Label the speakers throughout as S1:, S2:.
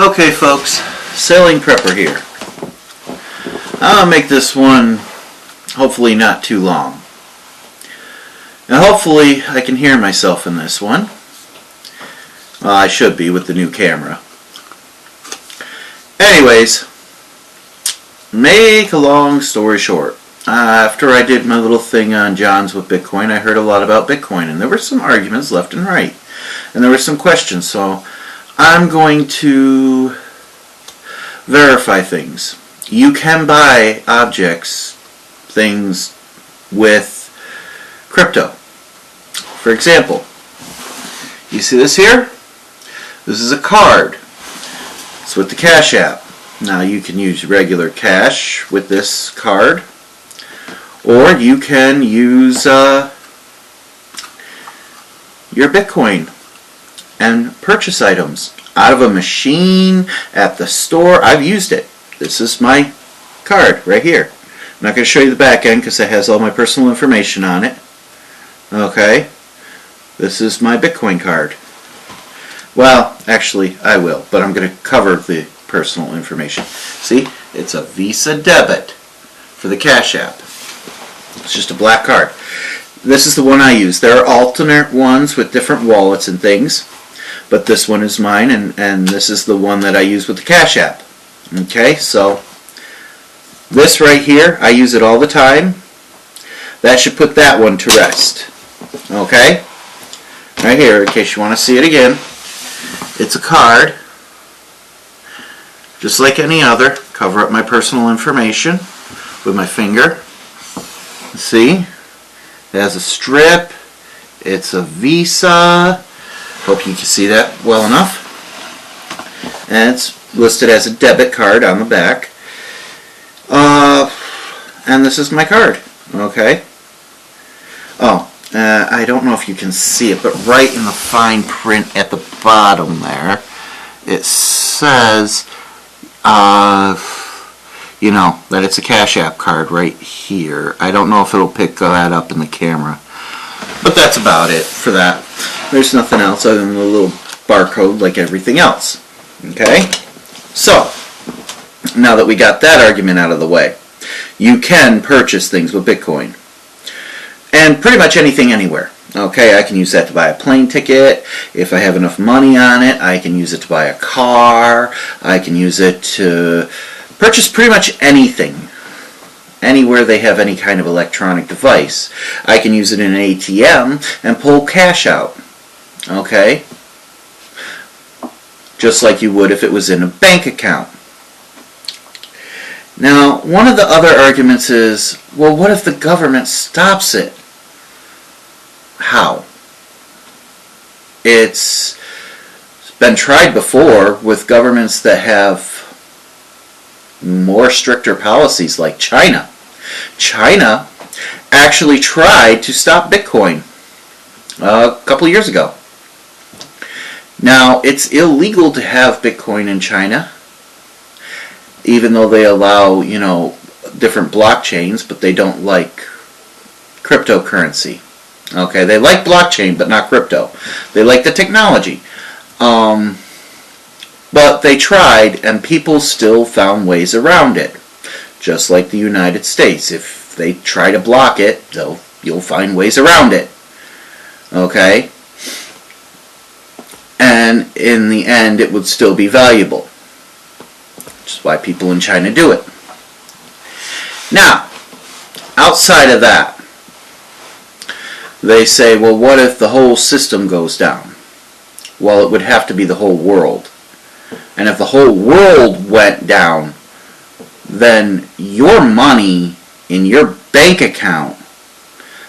S1: Okay folks, Sailing Prepper here. I'll make this one hopefully not too long. Now hopefully I can hear myself in this one. Well, I should be with the new camera. Anyways, make a long story short. After I did my little thing on John's with Bitcoin, I heard a lot about Bitcoin, and there were some arguments left and right. And there were some questions, so I'm going to verify things. You can buy objects, things with crypto. For example, you see this here? This is a card. It's with the Cash App. Now you can use regular cash with this card, or you can use your Bitcoin and purchase items out of a machine at the store. I've used it. This is my card right here. I'm not going to show you the back end because it has all my personal information on it. Okay, this is my Bitcoin card. Well, actually I will, but I'm going to cover the personal information. See, it's a Visa debit for the Cash App. It's just a black card. This is the one I use. There are alternate ones with different wallets and things, but this one is mine, and this is the one that I use with the Cash App. Okay, so this right here, I use it all the time. That should put that one to rest. Okay, right here, in case you want to see it again. It's a card, just like any other. Cover up my personal information with my finger. See, it has a strip. It's a Visa. Hope you can see that well enough. And it's listed as a debit card on the back. And this is my card. Okay. Oh, I don't know if you can see it, but right in the fine print at the bottom there, it says, you know, that it's a Cash App card right here. I don't know if it'll pick that up in the camera, but that's about it for that. There's nothing else other than the little barcode like everything else. Okay? So, now that we got that argument out of the way, you can purchase things with Bitcoin. And pretty much anything anywhere. Okay, I can use that to buy a plane ticket. If I have enough money on it, I can use it to buy a car. I can use it to purchase pretty much anything. Anywhere they have any kind of electronic device. I can use it in an ATM and pull cash out. Okay? Just like you would if it was in a bank account. Now, one of the other arguments is, well, what if the government stops it? How? It's been tried before with governments that have more stricter policies, like China. China actually tried to stop Bitcoin a couple years ago. Now, it's illegal to have Bitcoin in China, even though they allow, you know, different blockchains, but they don't like cryptocurrency. Okay, they like blockchain, but not crypto. They like the technology. But they tried, and people still found ways around it. Just like the United States. If they try to block it, you'll find ways around it. Okay? And in the end, it would still be valuable. Which is why people in China do it. Now, outside of that, they say, well, what if the whole system goes down? Well, it would have to be the whole world. And if the whole world went down, then your money in your bank account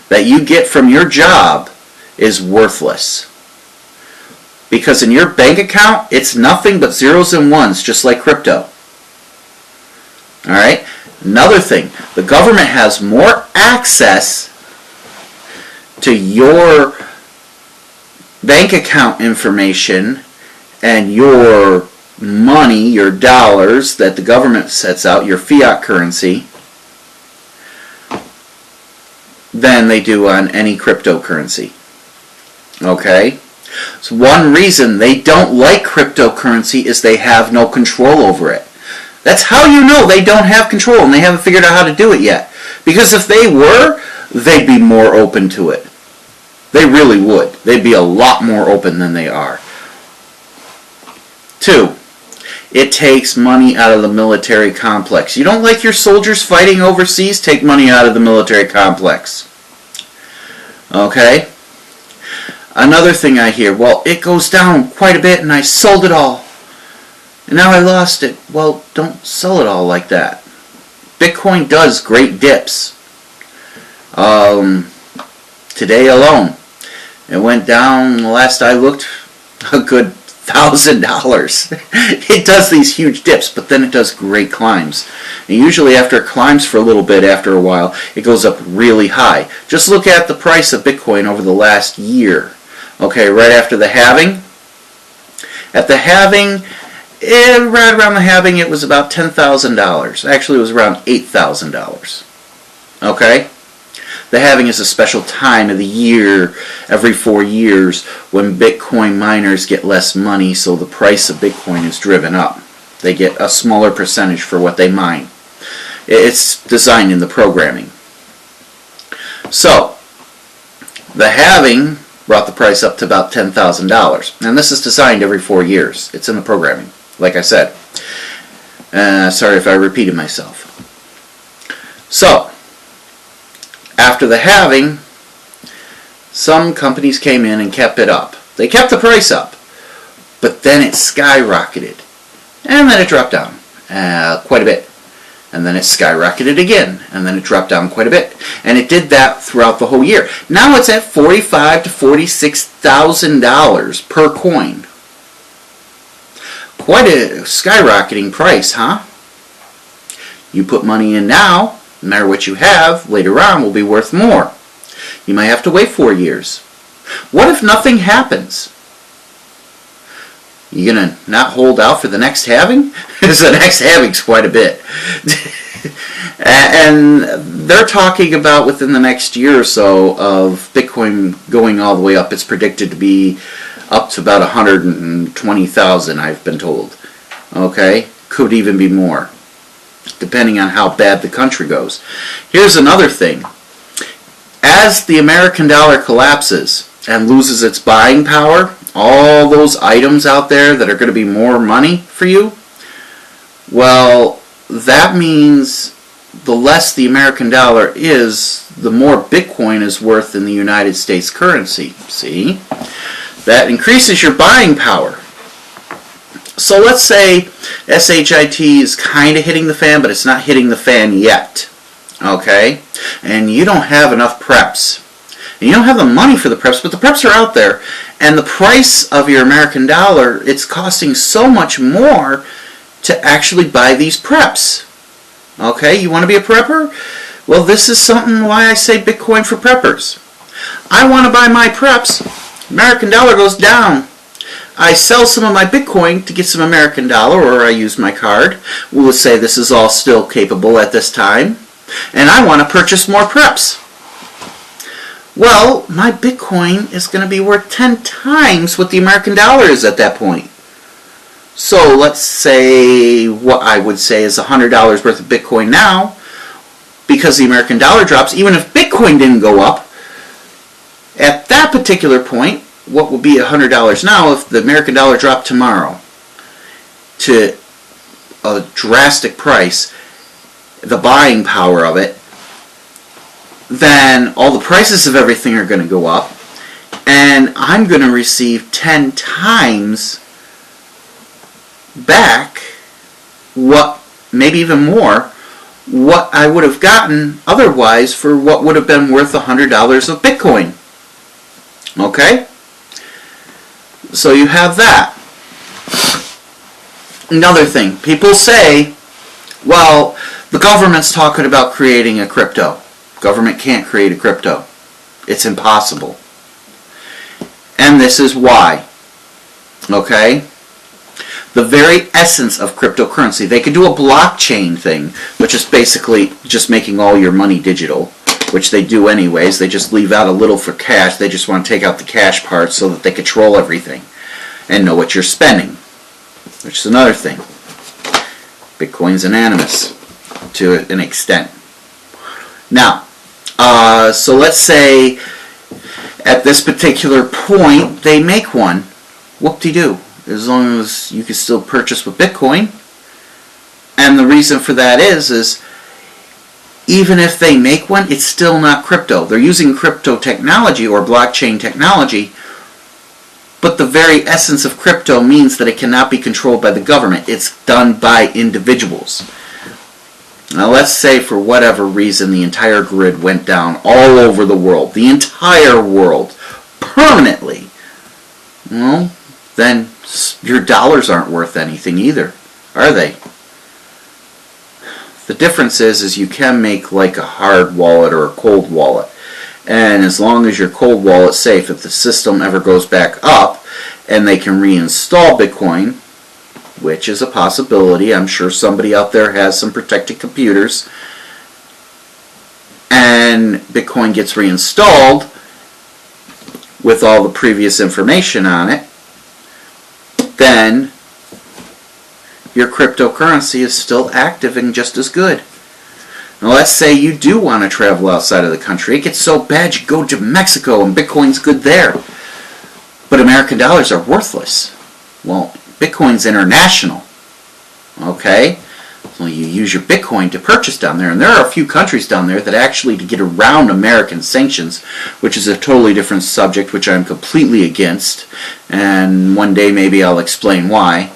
S1: that you get from your job is worthless. Because in your bank account, it's nothing but zeros and ones, just like crypto. Alright? Another thing, the government has more access to your bank account information and your money, your dollars that the government sets out, your fiat currency, than they do on any cryptocurrency. Okay? So one reason they don't like cryptocurrency is they have no control over it. That's how you know they don't have control and they haven't figured out how to do it yet. Because if they were, they'd be more open to it. They really would. They'd be a lot more open than they are. 2, it takes money out of the military complex. You don't like your soldiers fighting overseas? Take money out of the military complex. Okay? Another thing I hear, well, it goes down quite a bit and I sold it all. And now I lost it. Well, don't sell it all like that. Bitcoin does great dips. Today alone, it went down, last I looked, a good $1,000. It does these huge dips, but then it does great climbs. And usually after it climbs for a little bit, after a while, it goes up really high. Just look at the price of Bitcoin over the last year. Okay, right after the halving. At the halving, right around the halving, it was about $10,000. Actually, it was around $8,000. Okay? The halving is a special time of the year, every 4 years, when Bitcoin miners get less money, so the price of Bitcoin is driven up. They get a smaller percentage for what they mine. It's designed in the programming. So, the halving brought the price up to about $10,000. And this is designed every 4 years. It's in the programming, like I said. Sorry if I repeated myself. So, after the halving, some companies came in and kept it up. They kept the price up, but then it skyrocketed. And then it dropped down quite a bit. And then it skyrocketed again, and then it dropped down quite a bit. And it did that throughout the whole year. Now it's at $45,000 to $46,000 per coin. Quite a skyrocketing price, huh? You put money in now, no matter what you have, later on will be worth more. You might have to wait 4 years. What if nothing happens? You gonna not hold out for the next halving? Because the next halving's quite a bit. And they're talking about within the next year or so of Bitcoin going all the way up. It's predicted to be up to about 120,000, I've been told. Okay? Could even be more, depending on how bad the country goes. Here's another thing. As the American dollar collapses and loses its buying power, all those items out there that are going to be more money for you, well, that means the less the American dollar is, the more Bitcoin is worth in the United States currency. See? That increases your buying power. So let's say SHIT is kind of hitting the fan, but it's not hitting the fan yet. Okay? And you don't have enough preps. And you don't have the money for the preps, but the preps are out there. And the price of your American dollar, it's costing so much more to actually buy these preps. Okay? You want to be a prepper? Well, this is something why I say Bitcoin for preppers. I want to buy my preps. American dollar goes down. I sell some of my Bitcoin to get some American dollar, or I use my card. We'll say this is all still capable at this time. And I want to purchase more preps. Well, my Bitcoin is going to be worth 10 times what the American dollar is at that point. So let's say what I would say is $100 worth of Bitcoin now, because the American dollar drops. Even if Bitcoin didn't go up, at that particular point, what would be $100 now if the American dollar dropped tomorrow to a drastic price, the buying power of it, then all the prices of everything are going to go up, and I'm going to receive 10 times back what, maybe even more, what I would have gotten otherwise for what would have been worth $100 of Bitcoin. Okay? So you have that. Another thing, people say, well, the government's talking about creating a crypto. Government can't create a crypto. It's impossible. And this is why. Okay? The very essence of cryptocurrency, they could do a blockchain thing, which is basically just making all your money digital. which they do anyways. They just leave out a little for cash. They just want to take out the cash part so that they control everything and know what you're spending, which is another thing. Bitcoin's anonymous to an extent. Now, so let's say at this particular point they make one. Whoop-de-doo. As long as you can still purchase with Bitcoin. And the reason for that is even if they make one, it's still not crypto. They're using crypto technology or blockchain technology, but the very essence of crypto means that it cannot be controlled by the government. It's done by individuals. Now let's say for whatever reason the entire grid went down all over the world, the entire world, permanently. Well, then your dollars aren't worth anything either, are they? The difference is you can make like a hard wallet or a cold wallet. And as long as your cold wallet's safe, if the system ever goes back up and they can reinstall Bitcoin, which is a possibility, I'm sure somebody out there has some protected computers, and Bitcoin gets reinstalled with all the previous information on it, then your cryptocurrency is still active and just as good. Now let's say you do want to travel outside of the country. It gets so bad you go to Mexico and Bitcoin's good there. But American dollars are worthless. Well, Bitcoin's international. Okay? So you use your Bitcoin to purchase down there. And there are a few countries down there that actually, to get around American sanctions, which is a totally different subject, which I'm completely against. And one day maybe I'll explain why.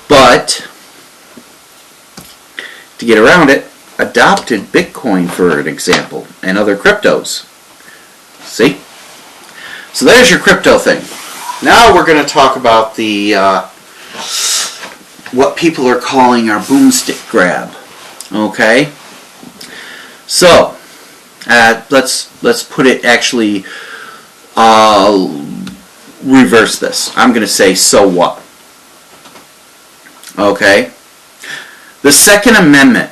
S1: But to get around it, adopted Bitcoin for an example, and other cryptos. See? So there's your crypto thing. Now we're going to talk about the what people are calling our boomstick grab. Okay? So let's put it actually reverse this. I'm going to say, so what? Okay? The Second Amendment,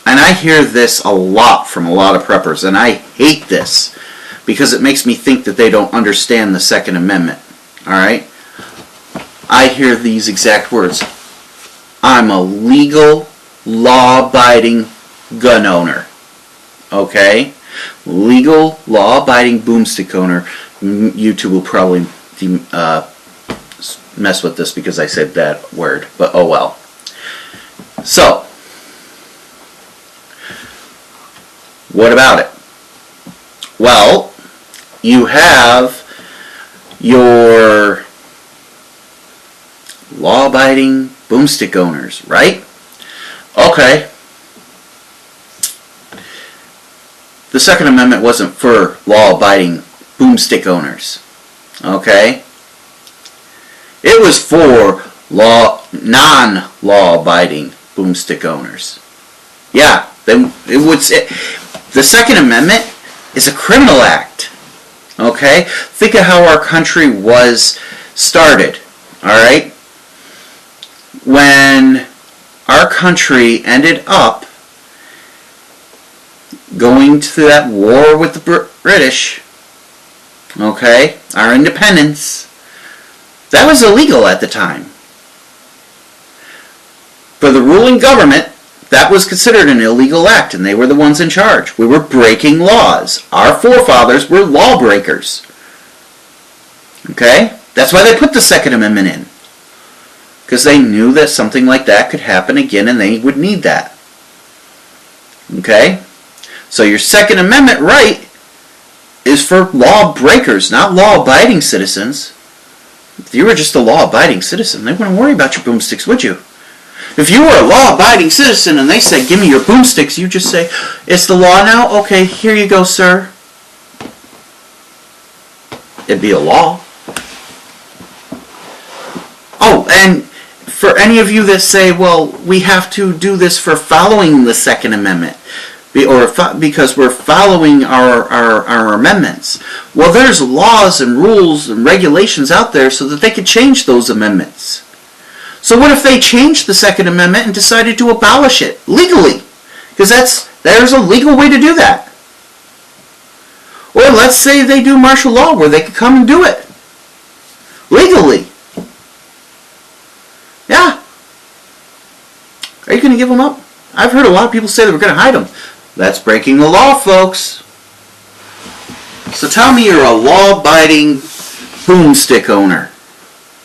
S1: and I hear this a lot from a lot of preppers, and I hate this because it makes me think that they don't understand the Second Amendment. Alright? I hear these exact words. I'm a legal, law-abiding gun owner. Okay? Legal, law-abiding boomstick owner. YouTube will probably mess with this because I said that word, but oh well. So, what about it? Well, you have your law-abiding boomstick owners, right? Okay. The Second Amendment wasn't for law-abiding boomstick owners. Okay? It was for non-law-abiding boomstick owners. Yeah, then it would say the Second Amendment is a criminal act. Okay? Think of how our country was started. Alright? When our country ended up going to that war with the British, okay, our independence, that was illegal at the time. For the ruling government, that was considered an illegal act, and they were the ones in charge. We were breaking laws. Our forefathers were lawbreakers. Okay? That's why they put the Second Amendment in. Because they knew that something like that could happen again, and they would need that. Okay? So your Second Amendment right is for lawbreakers, not law-abiding citizens. If you were just a law-abiding citizen, they wouldn't worry about your boomsticks, would you? If you were a law-abiding citizen and they said, give me your boomsticks, you just say, it's the law now? Okay, here you go, sir. It'd be a law. Oh, and for any of you that say, well, we have to do this for following the Second Amendment, or because we're following our amendments. Well, there's laws and rules and regulations out there so that they could change those amendments. So what if they changed the Second Amendment and decided to abolish it legally? Because that's There's a legal way to do that. Or let's say they do martial law where they could come and do it. Legally. Yeah. Are you going to give them up? I've heard a lot of people say that we're going to hide them. That's breaking the law, folks. So tell me you're a law-abiding boomstick owner,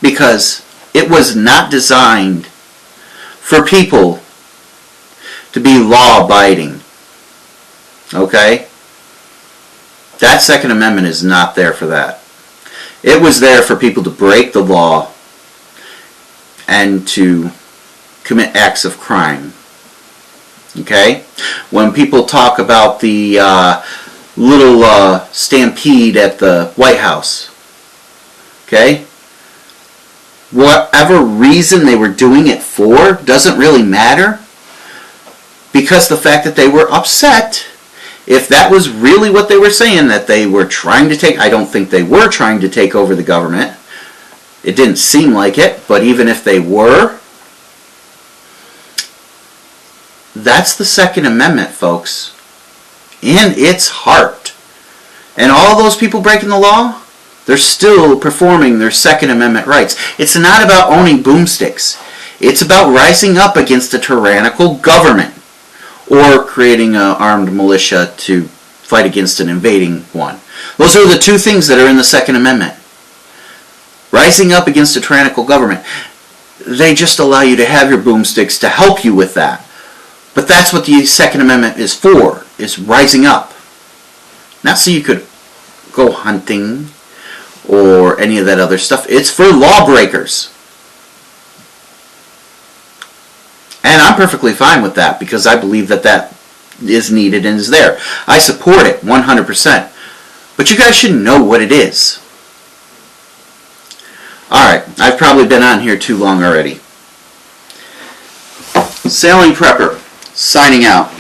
S1: because it was not designed for people to be law-abiding. Okay? That Second Amendment is not there for that. It was there for people to break the law and to commit acts of crime. Okay? When people talk about the little stampede at the White House, okay? Whatever reason they were doing it for doesn't really matter, because the fact that they were upset, if that was really what they were saying, that they were trying to take, I don't think they were trying to take over the government. It didn't seem like it, but even if they were, that's the Second Amendment, folks. In its heart. And all those people breaking the law, they're still performing their Second Amendment rights. It's not about owning boomsticks. It's about rising up against a tyrannical government, or creating an armed militia to fight against an invading one. Those are the two things that are in the Second Amendment. Rising up against a tyrannical government. They just allow you to have your boomsticks to help you with that. But that's what the Second Amendment is for, is rising up. Not so you could go hunting or any of that other stuff. It's for lawbreakers. And I'm perfectly fine with that, because I believe that that is needed and is there. I support it 100%. But you guys should know what it is. Alright, I've probably been on here too long already. Sailing Prepper, signing out.